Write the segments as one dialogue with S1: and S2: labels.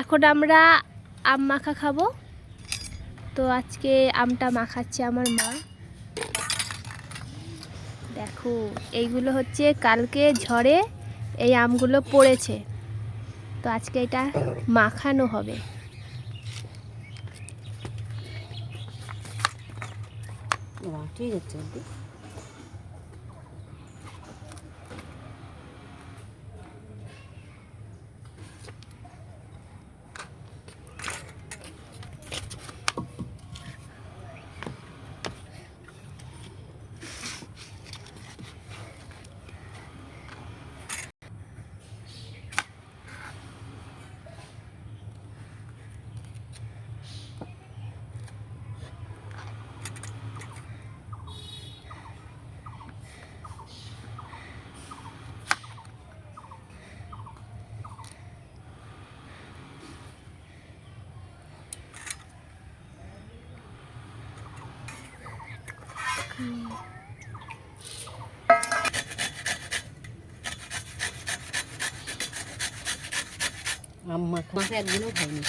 S1: এখন আমরা আম মাখা খাবো। তো আজকে আমটা মাখাচ্ছে আমার মা। দেখো এইগুলো হচ্ছে কালকে ঝড়ে এই আমগুলো পড়েছে, তো আজকে এটা মাখানো হবে।
S2: ঠিক আছে। আম মাখা একদিনও খাইনি।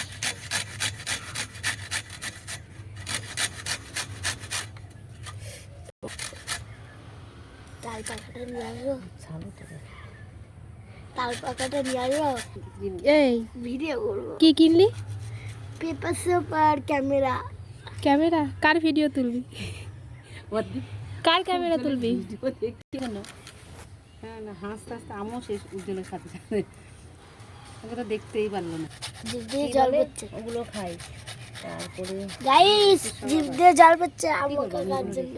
S1: তাল পাখাটা নিয়ে আসবো, তাল পাখাটা নিয়ে আসবো। এই ভিডিও করবো। কি কিনলি? পেপার সোপ আর ক্যামেরা। ক্যামেরা? কার ভিডিও তুলবি? কার ক্যামেরা তুলবি?
S2: হ্যাঁ না, হাসতে হাসতে আমও শেষ উজ্জ্বলের সাথে সাথে। ওকে তো দেখতেই পারলো না।
S1: জিভ দিয়ে জল পড়ছে।
S2: ওগুলো খাই। তারপরে
S1: গাইস জিভ দিয়ে জল পড়ছে আম মাখা খাওয়ার জন্য।